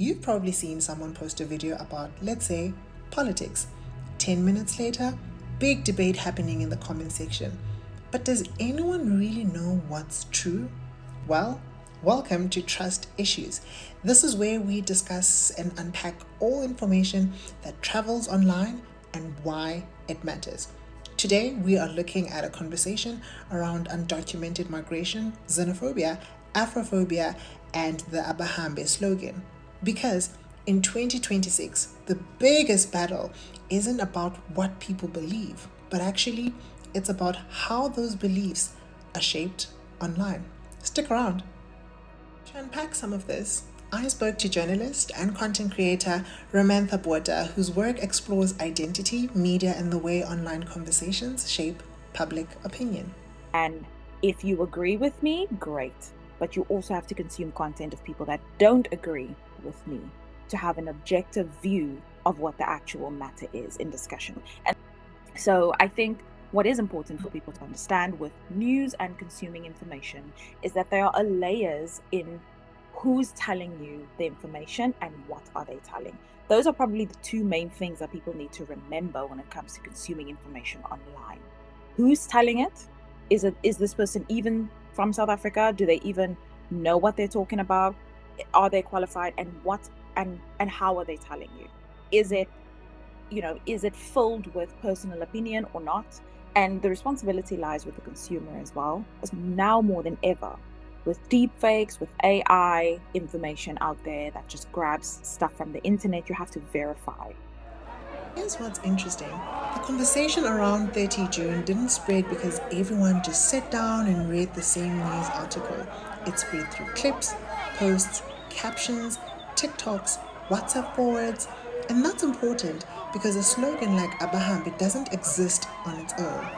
You've probably seen someone post a video about, let's say, politics. 10 minutes later, big debate happening in the comment section. But does anyone really know what's true? Well, welcome to Trust Issues. This is where we discuss and unpack all information that travels online and why it matters. Today, we are looking at a conversation around undocumented migration, xenophobia, Afrophobia, and the abahambe slogan. Because in 2026, the biggest battle isn't about what people believe, but actually, it's about how those beliefs are shaped online. Stick around. To unpack some of this, I spoke to journalist and content creator Romantha Botha, whose work explores identity, media, and the way online conversations shape public opinion. And if you agree with me, great. But you also have to consume content of people that don't agree with me to have an objective view of what the actual matter is in discussion. And so I think what is important for people to understand with news and consuming information is that there are layers in who's telling you the information and what are they telling. Those are probably the two main things that people need to remember when it comes to consuming information online. Who's telling it? Is this person even from South Africa? Do they even know what they're talking about? Are they qualified? And what and how are they telling you? Is it filled with personal opinion or not? And the responsibility lies with the consumer as well, as now more than ever. With deep fakes, with AI information out there that just grabs stuff from the internet, you have to verify. Here's what's interesting. The conversation around 30 June didn't spread because everyone just sat down and read the same news article. It spread through clips, posts, captions, TikToks, WhatsApp forwards, and that's important because a slogan like abahambe doesn't exist on its own.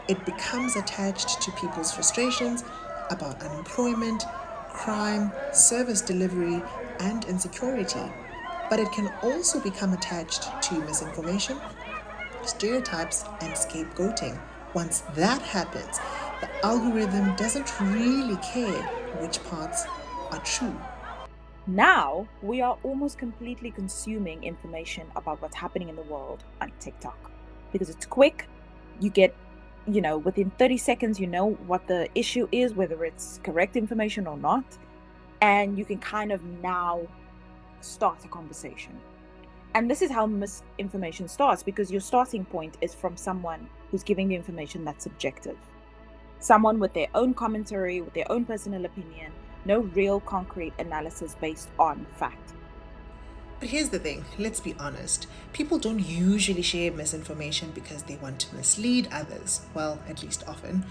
It becomes attached to people's frustrations about unemployment, crime, service delivery, and insecurity. But it can also become attached to misinformation, stereotypes, and scapegoating. Once that happens, the algorithm doesn't really care which parts are true. Now, we are almost completely consuming information about what's happening in the world on TikTok because it's quick. You get, within 30 seconds, you know what the issue is, whether it's correct information or not. And you can kind of now start a conversation. And this is how misinformation starts, because your starting point is from someone who's giving the information that's subjective. Someone with their own commentary, with their own personal opinion, no real concrete analysis based on fact. But here's the thing, let's be honest. People don't usually share misinformation because they want to mislead others. Well, at least often.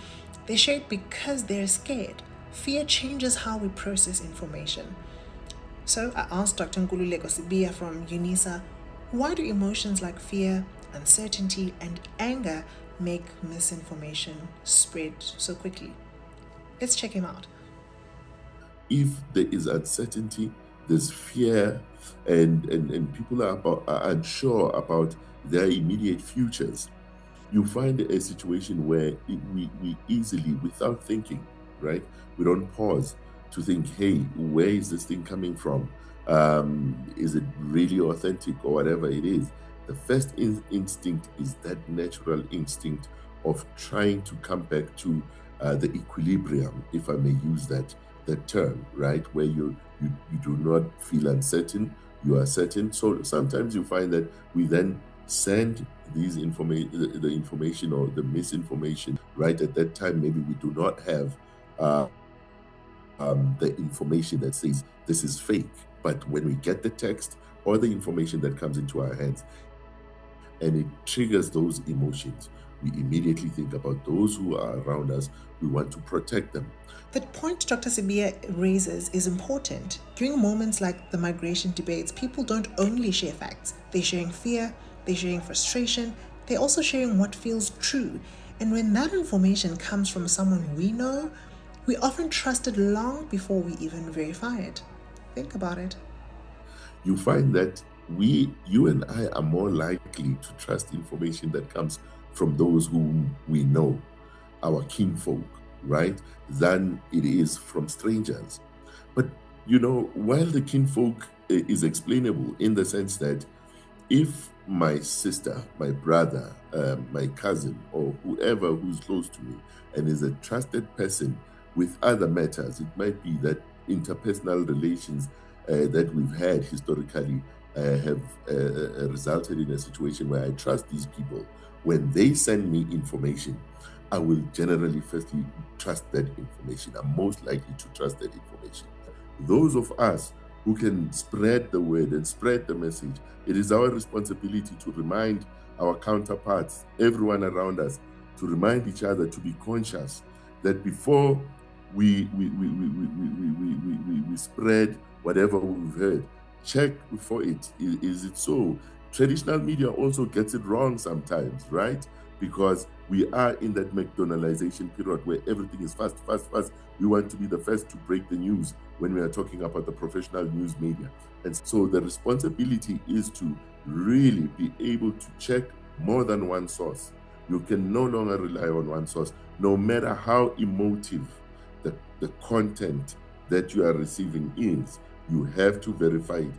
They share it because they're scared. Fear changes how we process information. So I asked Dr. Nkululeko Sibiya from UNISA, why do emotions like fear, uncertainty, and anger make misinformation spread so quickly? Let's check him out. If there is uncertainty, there's fear, and people are unsure about their immediate futures, you find a situation where we easily, without thinking, right? We don't pause to think, hey, where is this thing coming from? Is it really authentic or whatever it is? The first instinct is that natural instinct of trying to come back to the equilibrium, if I may use that term, right? Where you do not feel uncertain, you are certain. So sometimes you find that we then send these the information or the misinformation right at that time. Maybe we do not have the information that says this is fake, but when we get the text or the information that comes into our hands and it triggers those emotions, we immediately think about those who are around us. We want to protect them. The point Dr. Sibiya raises is important. During moments like the migration debates, people don't only share facts. They're sharing fear, they're sharing frustration, they're also sharing what feels true. And when that information comes from someone we know, we often trust it long before we even verify it. Think about it. You find that you and I are more likely to trust information that comes from those whom we know, our kinfolk, right, than it is from strangers. But while the kinfolk is explainable in the sense that if my sister, my brother, my cousin, or whoever who's close to me and is a trusted person with other matters, it might be that interpersonal relations that we've had historically have resulted in a situation where I trust these people. When they send me information, I will generally firstly trust that information. I'm most likely to trust that information. Those of us who can spread the word and spread the message, it is our responsibility to remind our counterparts, everyone around us, to remind each other to be conscious that before we spread whatever we've heard, check before it. Is it so? Traditional media also gets it wrong sometimes, right? Because we are in that McDonaldization period where everything is fast, fast, fast. We want to be the first to break the news when we are talking about the professional news media. And so the responsibility is to really be able to check more than one source. You can no longer rely on one source, no matter how emotive the content that you are receiving is. You have to verify it.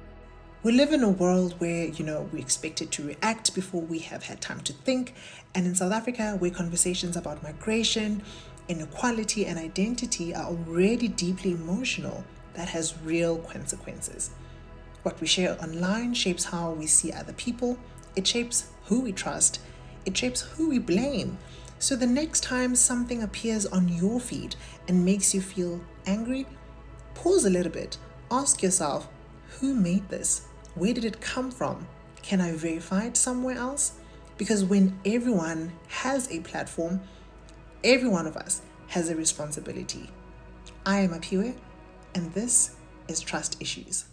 We live in a world where, we're expected to react before we have had time to think. And in South Africa, where conversations about migration, inequality, and identity are already deeply emotional, that has real consequences. What we share online shapes how we see other people. It shapes who we trust. It shapes who we blame. So the next time something appears on your feed and makes you feel angry, pause a little bit. Ask yourself, who made this? Where did it come from? Can I verify it somewhere else? Because when everyone has a platform, every one of us has a responsibility. I am Apiwe, and this is Trust Issues.